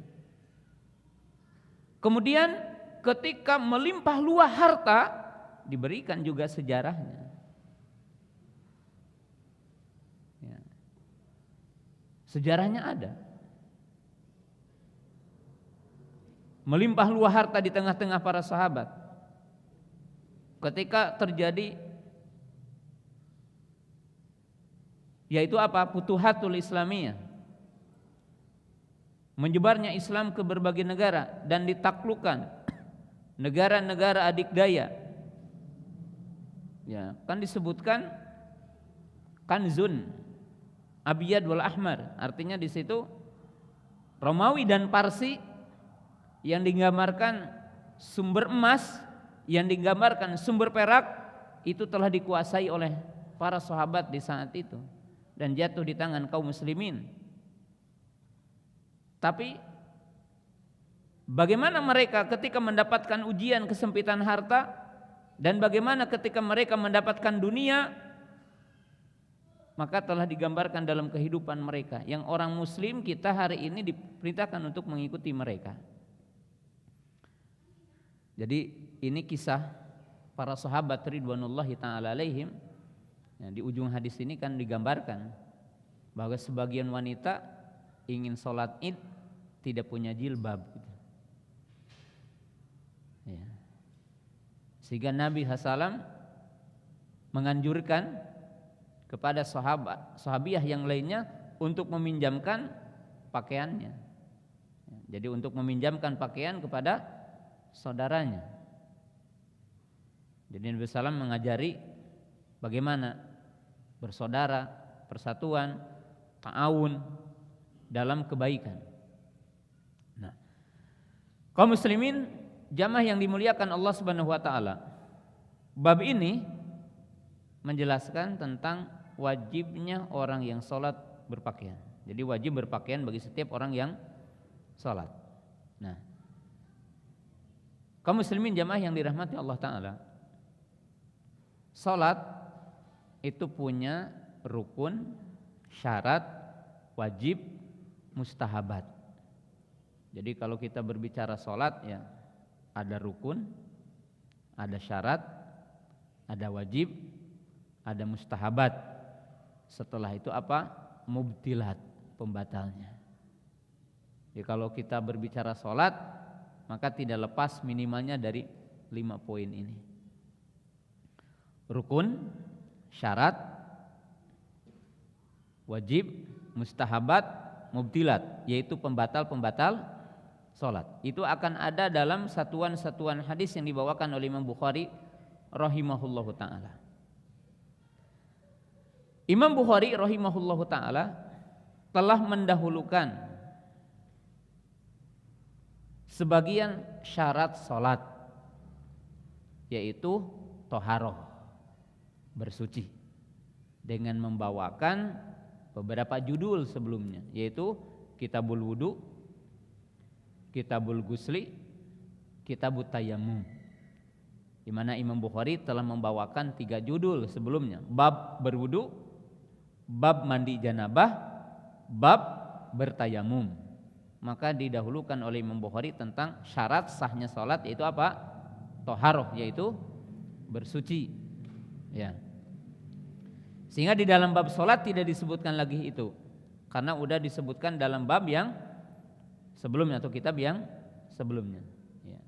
Speaker 1: Kemudian ketika melimpah luah harta diberikan juga sejarahnya. Ya. Sejarahnya ada. Melimpah luah harta di tengah-tengah para sahabat. Ketika terjadi yaitu apa? Futuhatul Islamiyah. Menyebarnya Islam ke berbagai negara dan ditaklukkan negara-negara adikdaya. Ya, kan disebutkan Kanzun Abyad wal Ahmar, artinya di situ Romawi dan Parsi yang digambarkan sumber emas, yang digambarkan sumber perak itu telah dikuasai oleh para sahabat di saat itu dan jatuh di tangan kaum muslimin. Tapi bagaimana mereka ketika mendapatkan ujian kesempitan harta dan bagaimana ketika mereka mendapatkan dunia, maka telah digambarkan dalam kehidupan mereka. Yang orang muslim kita hari ini diperintahkan untuk mengikuti mereka. Jadi ini kisah para sahabat ridwanullahi ta'ala alaihim Ya, di ujung hadis ini kan digambarkan bahwa sebagian wanita ingin sholat id tidak punya jilbab gitu. Ya. Sehingga Nabi SAW menganjurkan kepada sahabiah yang lainnya untuk meminjamkan pakaiannya. Ya, jadi untuk meminjamkan pakaian kepada saudaranya. Jadi Nabi SAW mengajari bagaimana bersaudara, persatuan, ta'awun dalam kebaikan. Nah, kaum muslimin jamaah yang dimuliakan Allah Subhanahu wa taala. Bab ini menjelaskan tentang wajibnya orang yang sholat berpakaian. Jadi wajib berpakaian bagi setiap orang yang sholat. Nah, kaum muslimin jamaah yang dirahmati Allah taala, sholat itu punya rukun, syarat, wajib, mustahabat. Jadi kalau kita berbicara sholat ya ada rukun, ada syarat, ada wajib, ada mustahabat. Setelah itu apa? Mubtilat, pembatalnya. Jadi kalau kita berbicara sholat maka tidak lepas minimalnya dari 5 poin ini. Rukun, syarat, wajib, mustahabat, mubtilat, yaitu pembatal-pembatal sholat. Itu akan ada dalam satuan-satuan hadis yang dibawakan oleh Imam Bukhari rahimahullahu ta'ala. Imam Bukhari rahimahullahu ta'ala telah mendahulukan sebagian syarat sholat, yaitu toharoh, bersuci, dengan membawakan beberapa judul sebelumnya, yaitu Kitabul Wudu, Kitabul Gusli, Kitabut Tayammum. Di mana Imam Bukhari telah membawakan 3 judul sebelumnya: bab berwudu, bab mandi janabah, bab bertayamum. Maka didahulukan oleh Imam Bukhari tentang syarat sahnya salat, yaitu apa? Toharoh, yaitu bersuci. Ya. Sehingga di dalam bab salat tidak disebutkan lagi itu, karena udah disebutkan dalam bab yang sebelumnya atau kitab yang sebelumnya. Ya.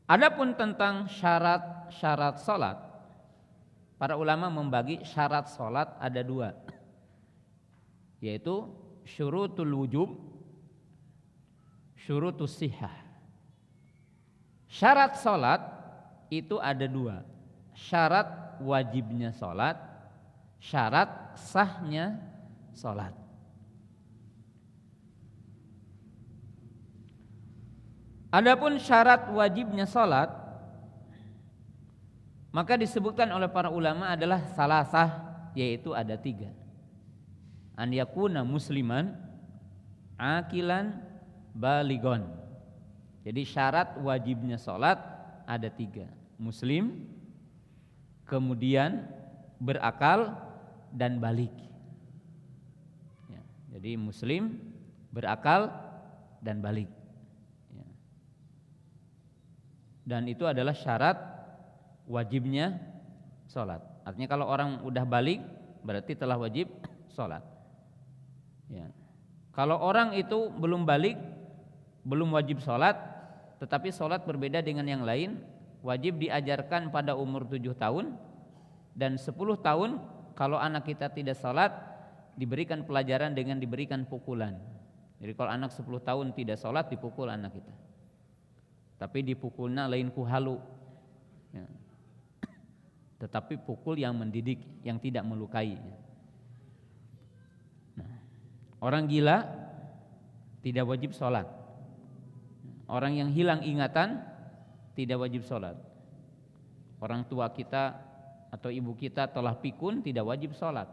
Speaker 1: Adapun tentang syarat-syarat salat, para ulama membagi syarat salat ada 2, yaitu syurutul wujub, syurutus sihah. Syarat salat itu ada 2. Syarat wajibnya salat, syarat sahnya salat. Adapun syarat wajibnya salat, maka disebutkan oleh para ulama adalah salasah, yaitu ada 3. An yakuna musliman, akilan, baligon. Jadi syarat wajibnya salat ada 3. Muslim, kemudian berakal, dan balik. Ya, jadi muslim, berakal, dan balik. Ya. Dan itu adalah syarat wajibnya sholat. Artinya kalau orang udah balik berarti telah wajib sholat. Ya. Kalau orang itu belum balik, belum wajib sholat, tetapi sholat berbeda dengan yang lain, wajib diajarkan pada umur 7 tahun, dan 10 tahun kalau anak kita tidak sholat diberikan pelajaran dengan diberikan pukulan. Jadi kalau anak 10 tahun tidak sholat dipukul anak kita, tapi dipukulnya lain kuhalu ya. Tetapi pukul yang mendidik, yang tidak melukai. Nah, orang gila tidak wajib sholat. Orang yang hilang ingatan tidak wajib sholat. Orang tua kita atau ibu kita telah pikun tidak wajib sholat.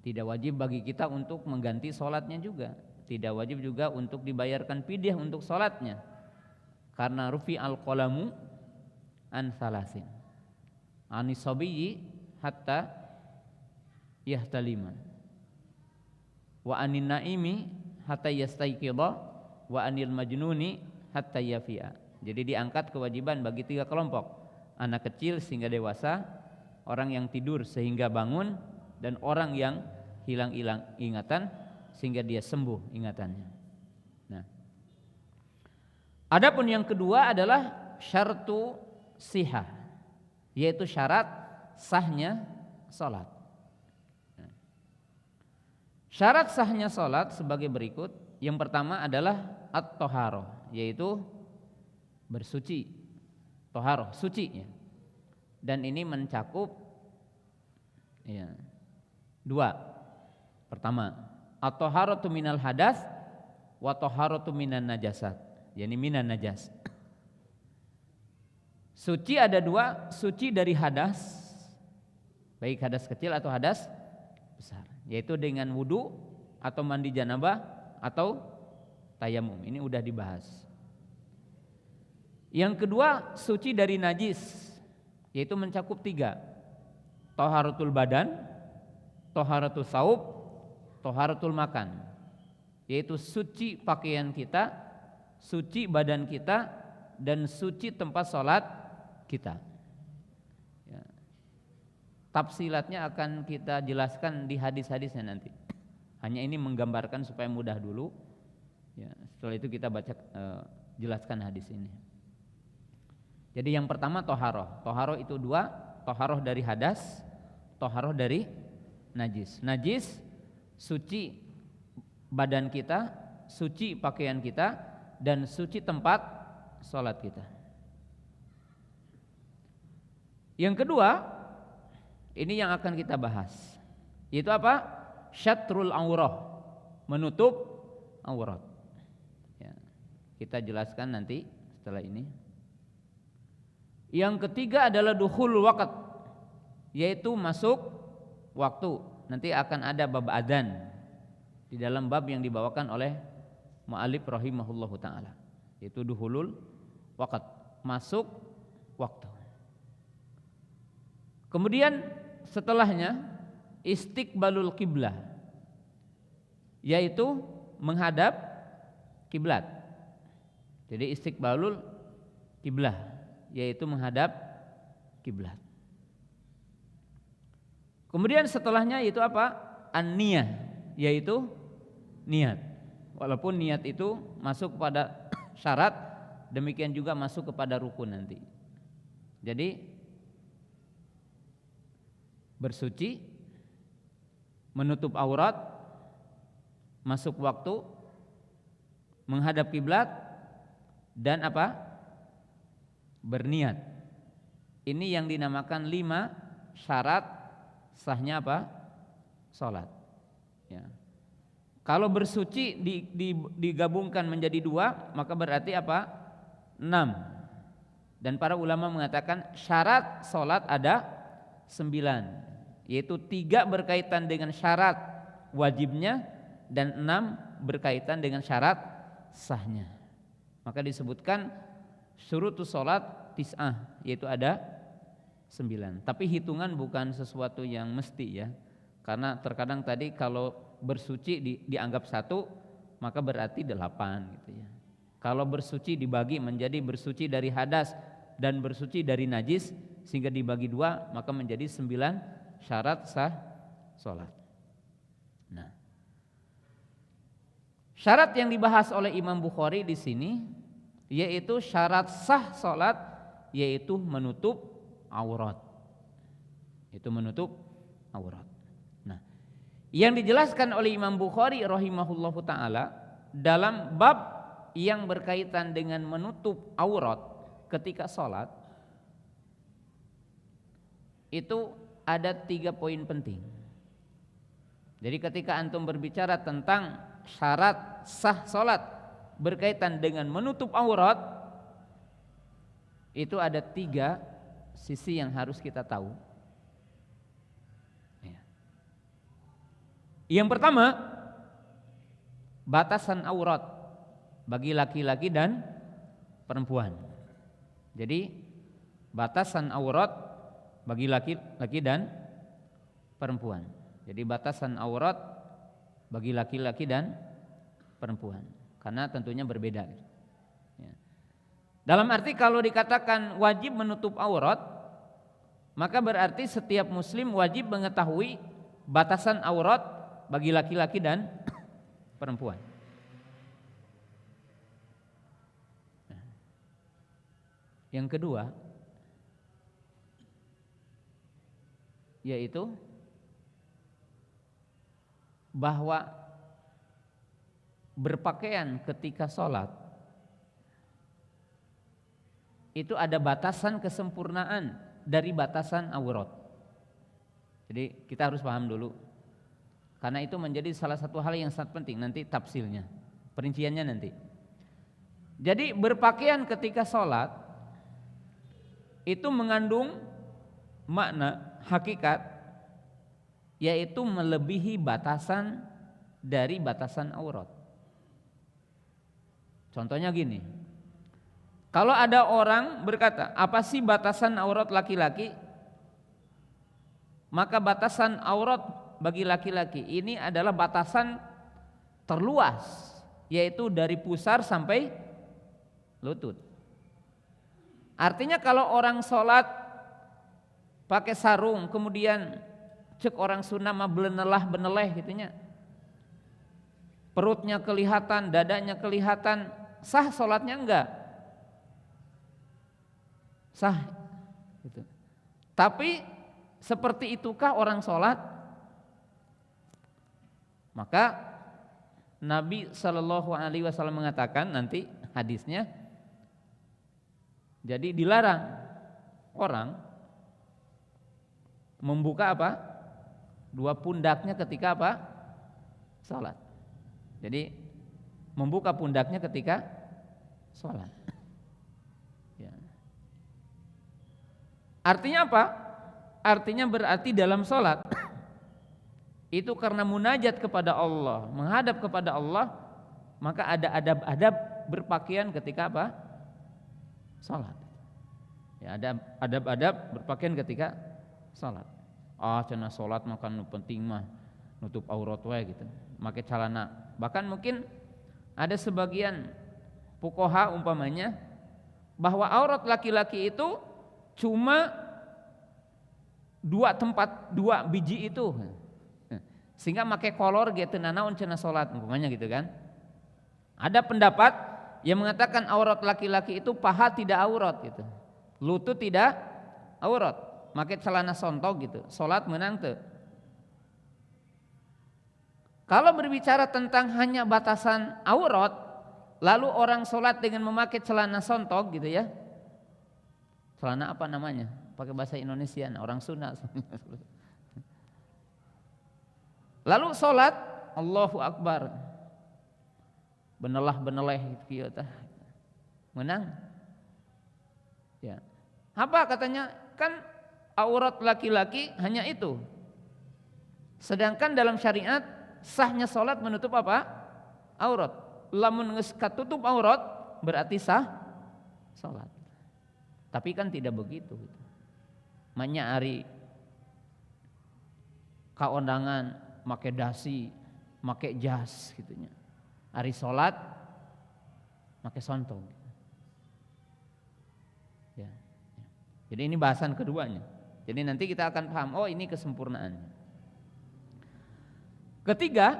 Speaker 1: Tidak wajib bagi kita untuk mengganti sholatnya juga. Tidak wajib juga untuk dibayarkan fidyah untuk sholatnya, karena rufi al-qalamu an salasin, anis sabiyyi hatta yahtalima, wa anin naimi hatta yastaiqidha, wa anil majnuni hatta yafi'a. Jadi diangkat kewajiban bagi 3 kelompok: anak kecil sehingga dewasa, orang yang tidur sehingga bangun, dan orang yang hilang ingatan sehingga dia sembuh ingatannya. Nah, adapun yang kedua adalah syartu sihah, yaitu syarat sahnya salat. Syarat sahnya salat sebagai berikut. Yang pertama adalah at-thaharah, yaitu bersuci. Thaharah, suci ya. Dan ini mencakup ya, dua. Pertama, at-thaharatu minal hadas wa thaharatu minan najasat, yakni minan najas. Suci ada dua, suci dari hadas, baik hadas kecil atau hadas besar, yaitu dengan wudu atau mandi janabah atau tayamum. Ini udah dibahas. Yang kedua, suci dari najis, yaitu mencakup tiga: thaharatul badan, thaharatul saub, thaharatul makan, yaitu suci pakaian kita, suci badan kita, dan suci tempat sholat kita. Tafsilatnya akan kita jelaskan di hadis-hadisnya nanti. Hanya ini menggambarkan supaya mudah dulu. Ya, setelah itu kita baca jelaskan hadis ini. Jadi yang pertama toharoh. Toharoh itu dua, toharoh dari hadas, toharoh dari najis. Najis suci badan kita, suci pakaian kita, dan suci tempat sholat kita. Yang kedua, ini yang akan kita bahas, yaitu apa? Syatrul aurah, menutup aurat. Ya, kita jelaskan nanti setelah ini. Yang ketiga adalah dukhul waqt, yaitu masuk waktu. Nanti akan ada bab adzan di dalam bab yang dibawakan oleh mu'allif rahimahullahu taala, yaitu dukhulul waqt, masuk waktu. Kemudian setelahnya istiqbalul qiblah, yaitu menghadap kiblat. Jadi istiqbalul qiblah, yaitu menghadap kiblat. Kemudian setelahnya itu apa? An-niyah, yaitu niat. Walaupun niat itu masuk kepada syarat, demikian juga masuk kepada rukun nanti. Jadi bersuci, menutup aurat, masuk waktu, menghadap kiblat, dan apa? Berniat. Ini yang dinamakan 5 syarat sahnya apa? Salat. Ya. Kalau bersuci digabungkan menjadi 2, maka berarti apa? 6. Dan para ulama mengatakan syarat salat ada 9. Yaitu 3 berkaitan dengan syarat wajibnya dan 6 berkaitan dengan syarat sahnya. Maka disebutkan syurutus sholat tis'ah, yaitu ada 9. Tapi hitungan bukan sesuatu yang mesti ya. Karena terkadang tadi kalau bersuci dianggap 1, maka berarti 8 gitu ya. Kalau bersuci dibagi menjadi bersuci dari hadas dan bersuci dari najis, sehingga dibagi 2, maka menjadi 9 syarat sah sholat. Nah, syarat yang dibahas oleh Imam Bukhari di sini yaitu syarat sah sholat, yaitu menutup aurat. Itu menutup aurat. Nah, yang dijelaskan oleh Imam Bukhari rahimahullahu taala dalam bab yang berkaitan dengan menutup aurat ketika sholat itu ada 3 poin penting. Jadi ketika antum berbicara tentang syarat sah sholat berkaitan dengan menutup aurat, itu ada 3 sisi yang harus kita tahu. Yang pertama, batasan aurat bagi laki-laki dan perempuan. Jadi batasan aurat bagi laki-laki dan perempuan. Jadi batasan aurat bagi laki-laki dan perempuan, karena tentunya berbeda. Dalam arti kalau dikatakan wajib menutup aurat, maka berarti setiap muslim wajib mengetahui batasan aurat bagi laki-laki dan perempuan. Yang kedua yaitu bahwa berpakaian ketika sholat itu ada batasan kesempurnaan dari batasan aurat. Jadi kita harus paham dulu, karena itu menjadi salah satu hal yang sangat penting nanti tafsirnya, perinciannya nanti. Jadi berpakaian ketika sholat itu mengandung makna hakikat, yaitu melebihi batasan dari batasan aurat. Contohnya gini, kalau ada orang berkata, apa sih batasan aurat laki-laki? Maka batasan aurat bagi laki-laki ini adalah batasan terluas, yaitu dari pusar sampai lutut. Artinya kalau orang sholat pakai sarung, kemudian cek orang sunnah mah benelah-beneleh gitunya, perutnya kelihatan, dadanya kelihatan, sah sholatnya enggak? Sah gitu. Tapi seperti itukah orang sholat? Maka Nabi SAW mengatakan nanti hadisnya, jadi dilarang orang membuka apa? Dua pundaknya ketika apa? Sholat. Jadi membuka pundaknya ketika sholat. Ya. Artinya apa? Artinya berarti dalam sholat itu karena munajat kepada Allah, menghadap kepada Allah, maka ada adab-adab berpakaian ketika apa? Sholat. Ya, ada adab-adab berpakaian ketika sholat. Cenah sholat makan penting mah nutup aurat wae gitu, pakai celana. Bahkan mungkin ada sebagian fuqaha umpamanya bahwa aurat laki-laki itu cuma dua biji itu, sehingga pakai kolor gitu nanaon cenah sholat umpamanya gitu kan. Ada pendapat yang mengatakan aurat laki-laki itu paha tidak aurat gitu, lutut tidak aurat, pakai celana sontok gitu, sholat menang tuh. Kalau berbicara tentang hanya batasan aurat, lalu orang sholat dengan memakai celana sontok gitu ya, celana apa namanya? Pakai bahasa Indonesia, orang Sunda. Lalu sholat, Allahu Akbar, benelah-beneleh gitu, menang. Ya. Apa katanya? Kan aurat laki-laki hanya itu. Sedangkan dalam syariat sahnya sholat menutup apa? Aurat. Lamun geus katutup aurat berarti sah sholat. Tapi kan tidak begitu. Manya ari kaondangan make dasi, make jas gitunya. Ari sholat make sontong. Ya. Jadi ini bahasan keduanya. Jadi nanti kita akan paham, oh ini kesempurnaannya. Ketiga,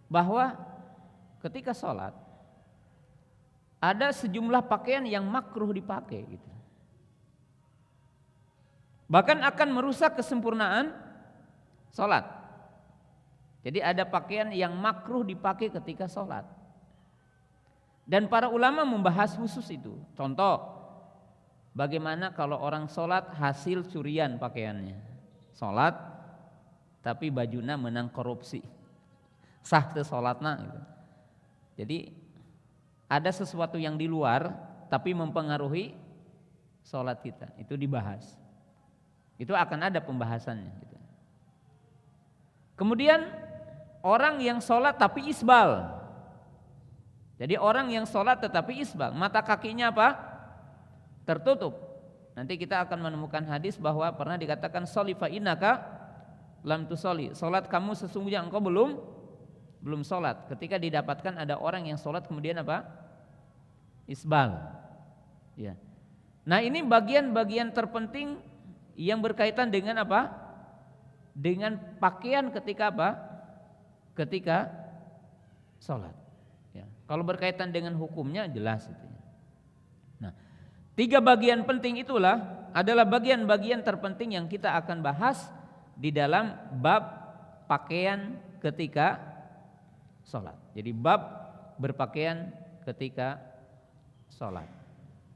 Speaker 1: bahwa ketika sholat ada sejumlah pakaian yang makruh dipakai gitu. Bahkan akan merusak kesempurnaan sholat. Jadi ada pakaian yang makruh dipakai ketika sholat. Dan para ulama membahas khusus itu. Contoh, bagaimana kalau orang sholat hasil curian pakaiannya. Sholat tapi bajuna menang korupsi. Sah teu sholatna gitu. Jadi ada sesuatu yang di luar tapi mempengaruhi sholat kita. Itu dibahas. Itu akan ada pembahasannya gitu. Kemudian orang yang sholat tapi isbal. Jadi orang yang sholat tetapi isbal, mata kakinya apa? Tertutup. Nanti kita akan menemukan hadis bahwa pernah dikatakan sholli fa innaka lam tusolli. Sholat kamu sesungguhnya engkau belum sholat. Ketika didapatkan ada orang yang sholat kemudian apa? Isbal. Ya. Nah, ini bagian-bagian terpenting yang berkaitan dengan apa? Dengan pakaian ketika apa? Ketika sholat. Ya. Kalau berkaitan dengan hukumnya jelas itu. Nah, 3 bagian penting itulah adalah bagian-bagian terpenting yang kita akan bahas di dalam bab pakaian ketika sholat. Jadi bab berpakaian ketika sholat.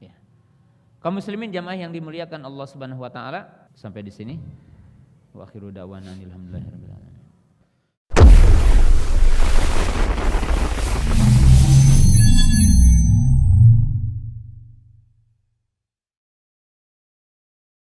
Speaker 1: Ya. Kaum muslimin jamaah yang dimuliakan Allah Subhanahu Wa Taala, sampai di sini. Wa akhiru da'wana alhamdulillahirabbil alamin.